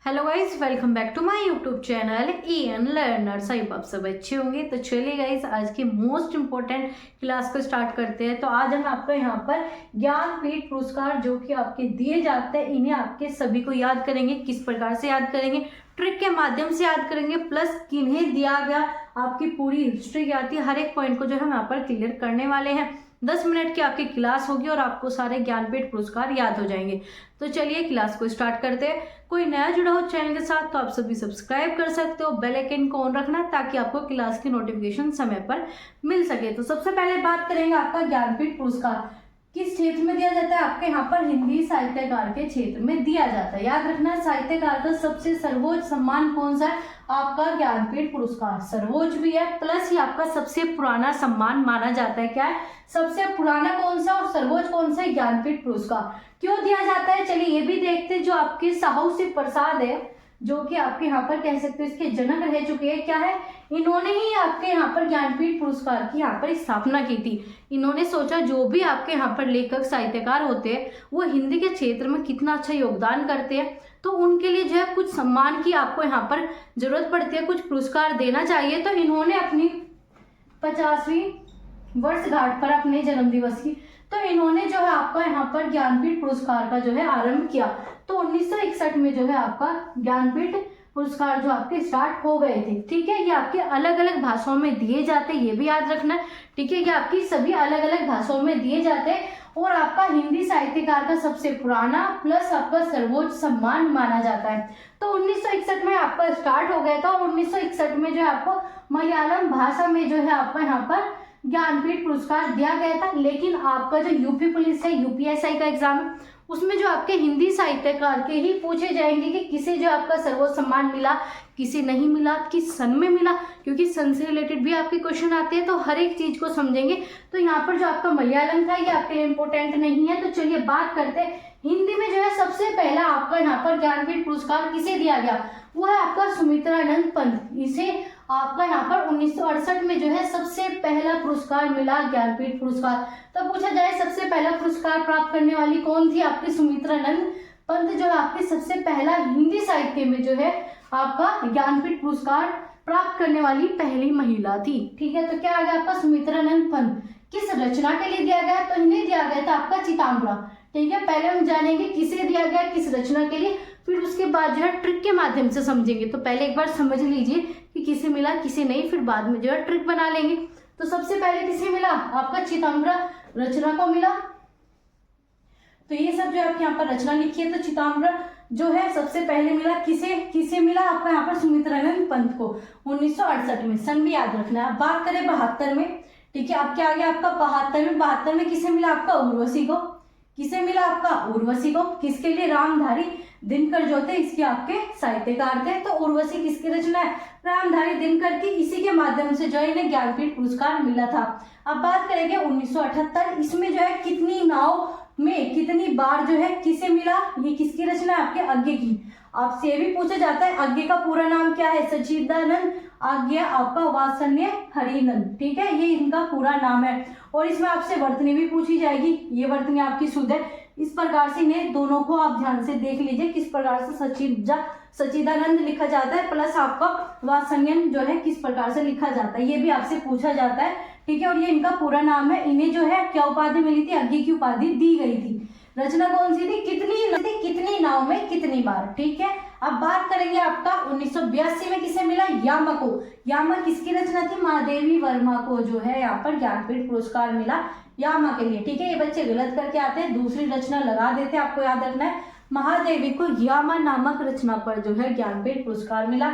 Hello guys, welcome back to my YouTube channel EN learners. आई आप सब अच्छे होंगे। तो चलिए गाइज, आज की मोस्ट इम्पोर्टेंट क्लास को स्टार्ट करते हैं। तो आज हम आपको यहाँ पर ज्ञानपीठ पुरस्कार जो कि आपके दिए जाते हैं, इन्हें आपके सभी को याद करेंगे। किस प्रकार से याद करेंगे? ट्रिक के माध्यम से याद करेंगे, प्लस किन्हें दिया गया, आपकी पूरी हिस्ट्री क्या आती है, हर एक पॉइंट को जो हम यहाँ पर क्लियर करने वाले हैं। 10 मिनट की आपकी क्लास होगी और आपको सारे ज्ञानपीठ पुरस्कार याद हो जाएंगे। तो चलिए क्लास को स्टार्ट करते हैं। कोई नया जुड़ा हो चैनल के साथ तो आप सभी सब्सक्राइब कर सकते हो, बेल आइकन को ऑन रखना ताकि आपको क्लास की नोटिफिकेशन समय पर मिल सके। तो सबसे पहले बात करेंगे आपका ज्ञानपीठ पुरस्कार किस क्षेत्र में दिया जाता है। आपके यहाँ पर हिंदी साहित्यकार के क्षेत्र में दिया जाता है। याद रखना, साहित्यकार का सबसे सर्वोच्च सम्मान कौन सा है? आपका ज्ञानपीठ पुरस्कार सर्वोच्च भी है, प्लस ये आपका सबसे पुराना सम्मान माना जाता है। क्या है? सबसे पुराना कौन सा और सर्वोच्च कौन सा है? ज्ञानपीठ पुरस्कार। क्यों दिया जाता है, चलिए ये भी देखते हैं। जो आपके साहू सिंह प्रसाद है, जो कि आपके यहाँ पर कह सकते हो इसके जनक रह चुके हैं। क्या है? इन्होंने ही आपके यहाँ पर ज्ञानपीठ पुरस्कार की यहाँ पर स्थापना की थी। इन्होंने सोचा जो भी आपके यहाँ पर लेखक साहित्यकार होते हैं वो हिंदी के क्षेत्र में कितना अच्छा योगदान करते हैं, तो उनके लिए जो है कुछ सम्मान की आपको यहाँ पर जरूरत पड़ती है, कुछ पुरस्कार देना चाहिए। तो इन्होंने अपनी 50वीं वर्षगांठ पर अपने जन्म दिवस की, तो इन्होंने जो है आपका यहाँ पर ज्ञानपीठ पुरस्कार का जो है आरंभ किया। तो 1961 में जो है आपका ज्ञानपीठ पुरस्कार जो आपके स्टार्ट हो गए थे। ठीक है, ये आपके अलग अलग भाषाओं में दिए जाते हैं, ये भी याद रखना। ठीक है, ये आपकी सभी अलग अलग भाषाओं में दिए जाते हैं और आपका हिंदी साहित्यकार का सबसे पुराना प्लस आपका सर्वोच्च सम्मान माना जाता है। तो 1961 में आपका स्टार्ट हो गया था और 1961 में जो है आपको मलयालम भाषा में जो है आपका यहाँ पर ज्ञानपीठ पुरस्कार दिया गया था। लेकिन आपका जो यूपी पुलिस है, UPSI का एग्जाम है, उसमें जो आपके हिंदी साहित्यकार के ही पूछे जाएंगे कि किसे जो आपका सर्वोच्च सम्मान मिला, किसे नहीं मिला, किस सन में मिला, क्योंकि सन से रिलेटेड भी आपके क्वेश्चन आते हैं। तो हर एक चीज को समझेंगे। तो यहाँ पर जो आपका मलयालम था ये आपके लिए इंपॉर्टेंट नहीं है। तो चलिए बात करते हैं हिंदी में जो है सबसे पहला आपका यहाँ पर ज्ञानपीठ पुरस्कार किसे दिया गया, वो है आपका सुमित्रानंद पंत। इसे आपका यहाँ पर 1968 में जो है सबसे पहला पुरस्कार मिला, ज्ञानपीठ पुरस्कार। तो पूछा जाए सबसे पहला पुरस्कार प्राप्त करने वाली कौन थी? आपकी सुमित्रानंद पंत जो है आपके सबसे पहला हिंदी साहित्य में जो है आपका ज्ञानपीठ पुरस्कार प्राप्त करने वाली पहली महिला थी। ठीक है, तो क्या आ गया आपका सुमित्रानंद पंत। किस रचना के लिए दिया गया? तो इन्हें दिया गया था आपका चिताम्बरा। ठीक है, पहले हम जानेंगे किसे दिया गया, किस रचना के लिए, फिर उसके बाद जो है ट्रिक के माध्यम से समझेंगे। तो पहले एक बार समझ लीजिए कि किसे मिला किसे नहीं, फिर बाद में जो है ट्रिक बना लेंगे। तो सबसे पहले किसे मिला? आपका चिताम्बरा रचना को मिला। तो ये सब जो आपके यहाँ पर रचना लिखी है, तो चिताम्बरा जो है सबसे पहले मिला। किसे मिला? आपका यहाँ पर सुमित्रानंद पंत को 1968 में। सन भी याद रखना है। अब बात करें 72 में। ठीक है, अब क्या आ गया आपका 72 में किसे मिला? आपका उर्वशी को। किसे मिला? आपका उर्वशी को। किसके लिए? रामधारी दिनकर जो थे इसके आपके साहित्यकार थे। तो उर्वशी किसकी रचना है? रामधारी दिनकर की। इसी के माध्यम से जो है इन्हें ज्ञानपीठ पुरस्कार मिला था। अब बात करेंगे 1978। इसमें जो है कितनी नाव में कितनी बार जो है किसे मिला? ये किसकी रचना है? आपके आज्ञे की। आपसे ये भी पूछा जाता है आज्ञे का पूरा नाम क्या है? सच्चिदानंद आज्ञा आपका वात्सल्य हरिनंद। ठीक है, ये इनका पूरा नाम है। और इसमें आपसे वर्तनी भी पूछी जाएगी। ये वर्तनी आपकी शुद्ध है। इस प्रकार से इन्हें दोनों को आप ध्यान से देख लीजिए किस प्रकार से सच्चिदानंद लिखा जाता है, प्लस आपका वात्सल्यन जो है किस प्रकार से लिखा जाता है, ये भी आपसे पूछा जाता है। ठीक है, और ये इनका पूरा नाम है। इन्हें जो है क्या उपाधि मिली थी? आज्ञे की उपाधि दी गई थी। रचना कौन सी थी? कितनी नाव में कितनी बार। ठीक है, अब बात करेंगे आपका 1982 में किसे मिला? यामा को। यामा किसकी रचना थी? महादेवी वर्मा को जो है यहाँ पर ज्ञानपीठ पुरस्कार मिला यामा के लिए। ठीक है, ये बच्चे गलत करके आते हैं, दूसरी रचना लगा देते हैं। आपको याद रखना है महादेवी को यामा नामक रचना पर जो है ज्ञानपीठ पुरस्कार मिला।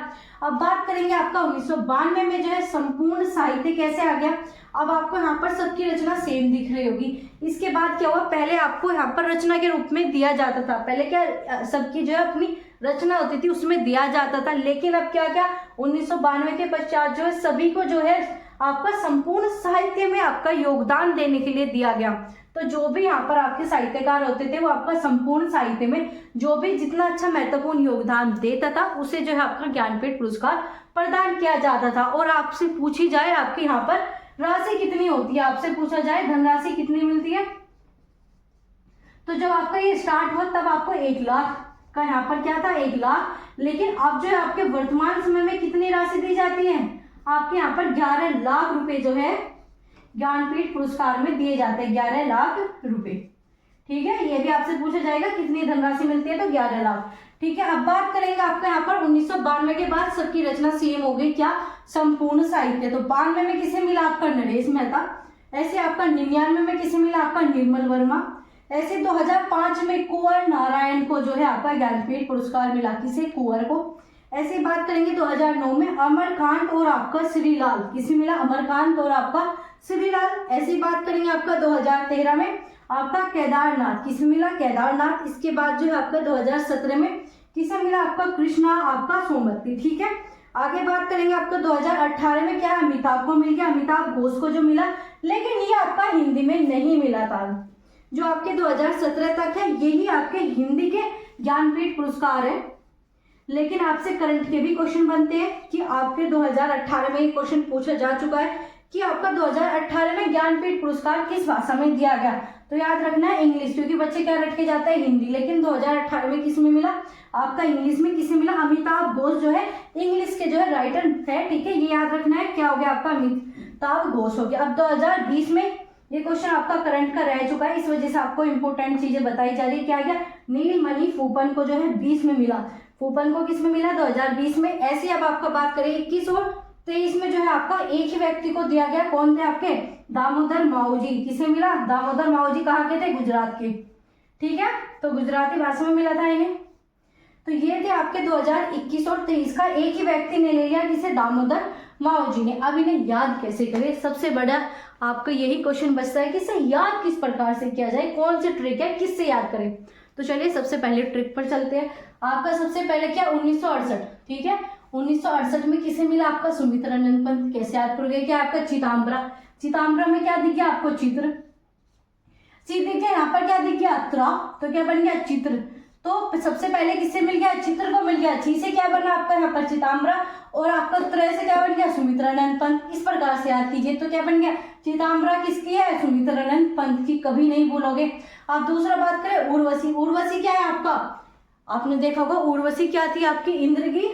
अब बात करेंगे आपका 1992 में जो है संपूर्ण साहित्य कैसे आ गया। अब आपको यहाँ पर सबकी रचना सेम दिख रही होगी। इसके बाद क्या हुआ? पहले आपको यहाँ पर रचना के रूप में दिया जाता था। पहले क्या सबकी जो है अपनी रचना होती थी, उसमें दिया जाता था। लेकिन अब क्या 1992 के पश्चात जो है सभी को जो है आपका संपूर्ण साहित्य में आपका योगदान देने के लिए दिया गया। तो जो भी यहाँ पर आपके साहित्यकार होते थे वो आपका संपूर्ण साहित्य में जो भी जितना अच्छा महत्वपूर्ण योगदान देता था उसे जो है आपका ज्ञानपीठ पुरस्कार प्रदान किया जाता था। और आपसे पूछी जाए आपके यहाँ पर राशि कितनी होती है, आपसे पूछा जाए धनराशि कितनी मिलती है, तो जब आपका ये स्टार्ट हुआ तब आपको 1 लाख का यहाँ पर क्या था 1 लाख, लेकिन अब जो है आपके वर्तमान समय में कितनी राशि दी जाती है, आपके यहाँ पर 11 लाख रुपए जो है ज्ञानपीठ पुरस्कार में दिए जाते हैं, 11 लाख रुपए। ठीक है, ये भी आपसे पूछा जाएगा कितनी धनराशि मिलती है, तो 11 लाख। ठीक है, अब बात करेंगे आपका यहाँ पर 1992 के बाद सबकी रचना सेम हो गई, क्या, संपूर्ण साहित्य। तो 92 में किसे मिला, आपका नरेश मेहता। ऐसे आपका 99 में किसे मिला, आपका निर्मल वर्मा। ऐसे 2005 में कुंवर नारायण को जो है आपका ज्ञानपीठ पुरस्कार मिला, किसे, कुंवर को। ऐसे बात करेंगे 2009 में अमरकांत और आपका श्रीलाल, किसे मिला, अमरकांत और आपका श्रीलाल। ऐसी बात करेंगे आपका 2013 में आपका केदारनाथ, किसे मिला, केदारनाथ। इसके बाद जो है आपका 2017 में किसे मिला, आपका कृष्णा आपका सोमवती। ठीक है, आगे बात करेंगे आपका 2018 में क्या, अमिताभ को मिल गया, अमिताभ घोष को जो मिला, लेकिन ये आपका हिंदी में नहीं मिला था। जो आपके 2017 तक है यही आपके हिंदी के ज्ञानपीठ पुरस्कार है। लेकिन आपसे करंट के भी क्वेश्चन बनते हैं कि आपके 2018 में एक क्वेश्चन पूछा जा चुका है कि आपका 2018 में ज्ञानपीठ पुरस्कार किस भाषा में दिया गया। तो याद रखना है इंग्लिश, क्योंकि बच्चे क्या रट के जाते हैं हिंदी, लेकिन 2018 में किस में मिला, आपका इंग्लिश में किसे मिला, अमिताभ घोष जो है इंग्लिश के जो है राइटर है। ठीक है, ये याद रखना है, क्या हो गया आपका, अमिताभ घोष हो गया। अब 2020 में ये क्वेश्चन आपका करंट का रह चुका है, इस वजह से आपको इंपोर्टेंट चीजें बताई जा रही है। क्या गया, नीलमणि फूपन को जो है 20 में मिला, फूपन को किस में मिला, 2020 में। ऐसे अब आपका बात करें 21 और 23 में जो है आपका एक ही व्यक्ति को दिया गया, कौन थे आपके, दामोदर माओजी। किसे मिला, दामोदर माओजी कहाँ के थे, गुजरात के। ठीक है, तो गुजराती भाषा में मिला था इन्हें। तो ये थे आपके 2021 और 23 का, एक ही व्यक्ति ने ले लिया, किसे, दामोदर माओजी ने। अब इन्हें याद कैसे करें, सबसे बड़ा आपका यही क्वेश्चन बचता है कि इसे याद किस प्रकार से किया जाए, कौन सी ट्रिक है, किससे याद करें। तो चलिए सबसे पहले ट्रिक पर चलते हैं। आपका सबसे पहले क्या, 1968। ठीक है, 1968 में किसे मिला, आपका सुमित्रानंद पंत। कैसे याद करोगे, क्या आपका चिताम्बरा, चिताम्बरा में क्या दिख गया आपको, चित्र, दिख गया, यहाँ पर क्या दिख गया, त्रा, तो क्या बन गया, चित्र। तो सबसे पहले किससे मिल गया, चित्र को मिल गया, ची से क्या बना आपका यहाँ पर चिताम्बरा, और आपका त्रय से क्या बन गया, सुमित्रानंद पंत। इस प्रकार से याद कीजिए, तो क्या बन गया, चिताम्बरा किसकी है, सुमित्रानंद पंत की, कभी नहीं भूलोगे। आप दूसरा बात करें उर्वशी, उर्वशी क्या है आपका, आपने देखा होगा उर्वशी क्या थी, आपकी इंद्र की,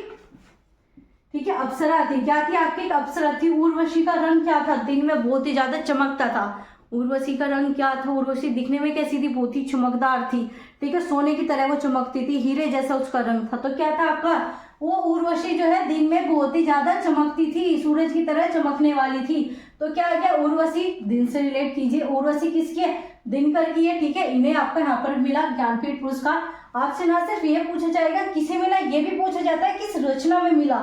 ठीक है, अप्सरा थी। क्या थी, आपकी एक अप्सरा थी। उर्वशी का रंग क्या था, दिन में बहुत ही ज्यादा चमकता था। उर्वशी का रंग क्या था, उर्वशी दिखने में कैसी थी, बहुत ही चमकदार थी। ठीक है, सोने की तरह वो चमकती थी, हीरे जैसा उसका रंग था। तो क्या था आपका, वो उर्वशी जो है दिन में बहुत ही ज्यादा चमकती थी, सूरज की तरह चमकने वाली थी। तो क्या क्या, उर्वशी दिन से रिलेट कीजिए, उर्वशी किसकी है, दिनकर की है। ठीक है, इन्हें आपको यहाँ पर मिला ज्ञानपीठ पुरस्कार। आपसे ना सिर्फ ये पूछा जाएगा किसे मिला, ये भी पूछा जाता है किस रचना में मिला।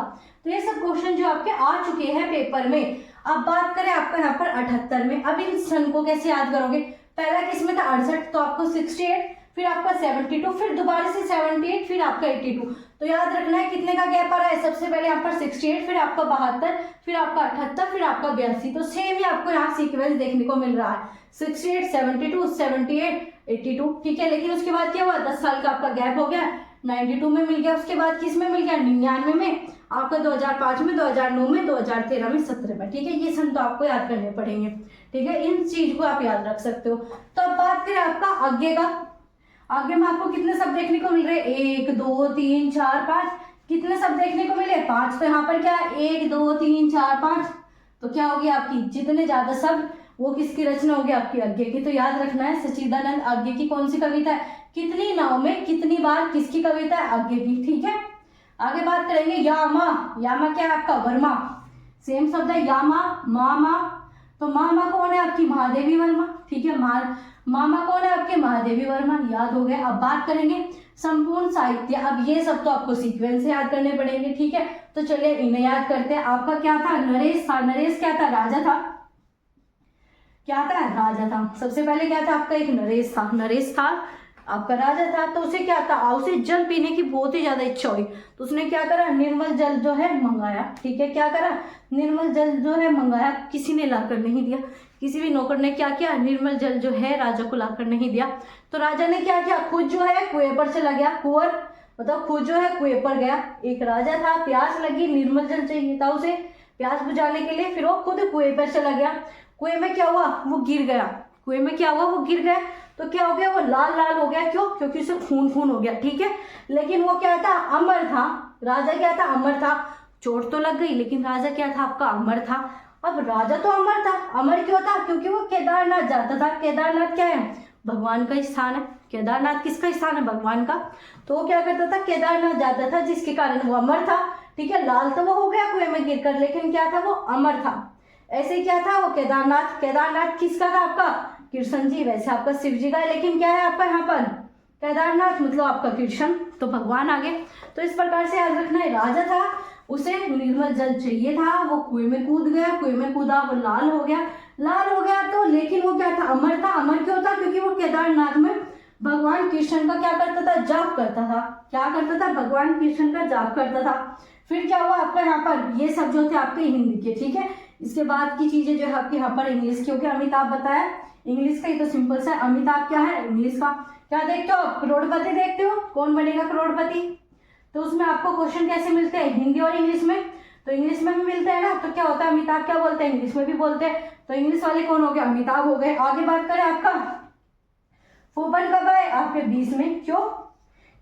तो ये सब क्वेश्चन जो आपके आ चुके हैं पेपर में। अब बात करें आपका यहाँ पर 78 में, अब इन सन को कैसे याद करोगे, पहला किसमें था 68, तो आपको 68, फिर आपका 72, फिर दोबारा से 78, फिर आपका 82। तो याद रखना है कितने का गैप आ रहा है, सबसे पहले यहाँ पर 68, फिर आपका 72, फिर आपका 78, फिर आपका 82। तो सेम ही आपको यहाँ सीक्वेंस देखने को मिल रहा है, 68, 72, 78, 82। ठीक है, लेकिन उसके बाद क्या हुआ, 10 साल का आपका गैप हो गया, 92 में मिल गया, उसके बाद किस में मिल गया, 99 में, आपका 2005 में, 2009 में, 2013 में, 17 में। ठीक है, ये सन तो आपको याद करने पड़ेंगे। ठीक है, इन चीज को आप याद रख सकते हो। तो अब बात करें आपका आगे का, आगे में आपको कितने शब्द देखने को मिल रहे हैं, 1 2 3 4 5, कितने शब्द देखने को मिले, 5। तो यहाँ पर क्या है, 1 2 3 4 5, तो क्या होगी आपकी, जितने ज्यादा शब्द वो किसकी रचना होगी, आपकी आज्ञे की। तो याद रखना है सच्चिदानंद आज्ञे की कौन सी कविता है, कितनी नाव में कितनी बार किसकी कविता है, आज्ञे की। ठीक है, आगे बात करेंगे यामा, यामा क्या है आपका, वर्मा, सेम शब्द है यामा, मामा। तो मामा कौन है आपकी, महादेवी वर्मा। ठीक है, मामा कौन है आपके, महादेवी वर्मा, याद हो गए। अब बात करेंगे संपूर्ण साहित्य, अब ये सब तो आपको सीक्वेंस से याद करने पड़ेंगे। ठीक है, तो चलिए इन्हें याद करते हैं। आपका क्या था, नरेश था, नरेश क्या था, राजा था, क्या था, राजा था। सबसे पहले क्या था आपका, एक नरेश था, नरेश था आपका राजा था। तो उसे क्या था, उसे जल पीने की बहुत ही ज्यादा इच्छा हुई, तो उसने क्या करा, निर्मल जल जो है मंगाया। ठीक है, क्या करा, निर्मल जल जो है मंगाया, किसी ने लाकर नहीं दिया, किसी भी नौकर ने क्या किया, निर्मल जल जो है राजा को लाकर नहीं दिया। तो राजा ने क्या किया, खुद जो है कुएं पर चला गया, कुंवर मतलब खुद जो है कुएं पर गया। एक राजा था, प्यास लगी, निर्मल जल चाहिए था उसे प्यास बुझाने के लिए, फिर वो खुद कुएं पर चला गया। कुएं में क्या हुआ, वो गिर गया, कुएं में क्या हुआ, वो गिर गया तो क्या हो गया, वो लाल लाल हो गया। क्यों? क्योंकि उसे खून खून हो गया, ठीक है। लेकिन वो क्या था, अमर था। राजा क्या था, अमर था। चोट तो लग गई लेकिन राजा क्या था आपका, अमर था। अब राजा तो अमर था, अमर क्यों था, क्योंकि वो केदारनाथ जाता था। केदारनाथ क्या है, भगवान का स्थान है। केदारनाथ किसका स्थान है, भगवान का। तो वो क्या करता था, केदारनाथ जाता था, जिसके कारण वो अमर था, ठीक है। लाल तो वो हो गया कुएं में गिरकर, लेकिन क्या था, वो अमर था। ऐसे क्या था वो केदारनाथ। केदारनाथ किसका था आपका, कृष्ण जी। वैसे आपका शिव जी का है, लेकिन क्या है आपका यहाँ पर केदारनाथ, मतलब आपका कृष्ण, तो भगवान आ गए। तो इस प्रकार से याद रखना है, राजा था, उसे निर्मल जल चाहिए था, वो कुएं में कूद गया, कुएं में कूदा, वो लाल हो गया। लाल हो गया तो, लेकिन वो क्या था, अमर था। अमर क्यों था, क्योंकि वो केदारनाथ में भगवान कृष्ण का क्या करता था, जाप करता था। क्या करता था, भगवान कृष्ण का जाप करता था। फिर क्या हुआ आपका यहाँ पर, ये सब जो थे आपके हिंदी के, ठीक है। इसके बाद की चीजें जो है आपके यहाँ पर इंग्लिश की, क्योंकि अमिताभ बताया इंग्लिश का, ये तो सिंपल सा है। अमिताभ क्या है, इंग्लिश का। क्या देखते हो, करोड़पति देखते हो, कौन बनेगा करोड़पति। तो उसमें आपको क्वेश्चन कैसे मिलते हैं, हिंदी और इंग्लिश में। तो इंग्लिश में भी मिलते हैं ना, तो क्या होता है, अमिताभ क्या बोलते हैं, इंग्लिश में भी बोलते हैं। तो इंग्लिश वाले कौन हो गए, अमिताभ हो गए। आगे बात करें आपका फूफन कब आए, आपके 20 में। क्यों,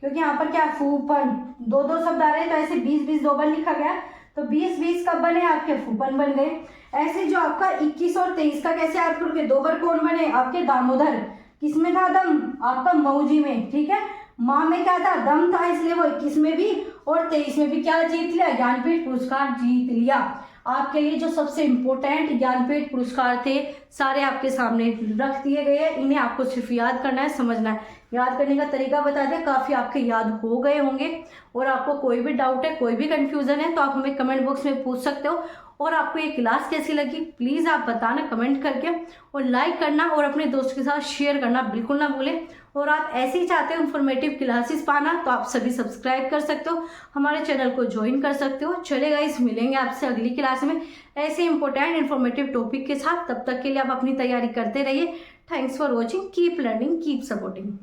क्योंकि यहाँ पर क्या फूफन, दो दो शब्द आ रहे हैं, तो ऐसे 20-20 दो बार लिखा गया, तो 20-20 कब बने, आपके फूफन बन गए। ऐसे जो आपका 21 और 23 का कैसे याद करोगे, दो बार कौन बने, आपके दामोदर। किसमें था दम, आपका मऊजी में, ठीक है। माँ में क्या था, दम था, इसलिए वो 21 में भी और 23 में भी क्या जीत लिया, ज्ञानपीठ पुरस्कार जीत लिया। आपके लिए जो सबसे इम्पोर्टेंट ज्ञानपीठ पुरस्कार थे सारे आपके सामने रख दिए गए हैं, इन्हें आपको सिर्फ याद करना है, समझना है। याद करने का तरीका बता दें, काफ़ी आपके याद हो गए होंगे। और आपको कोई भी डाउट है, कोई भी कन्फ्यूज़न है, तो आप हमें कमेंट बॉक्स में पूछ सकते हो। और आपको ये क्लास कैसी लगी प्लीज़ आप बताना कमेंट करके, और लाइक करना और अपने दोस्त के साथ शेयर करना बिल्कुल ना भूलें। और आप ऐसे ही चाहते हो इन्फॉर्मेटिव क्लासेस पाना, तो आप सभी सब्सक्राइब कर सकते हो, हमारे चैनल को ज्वाइन कर सकते हो। चले गाइस, मिलेंगे आपसे अगली क्लास में ऐसे इंपॉर्टेंट इन्फॉर्मेटिव टॉपिक के साथ। तब तक के लिए आप अपनी तैयारी करते रहिए। Thanks for watching, keep learning, keep supporting.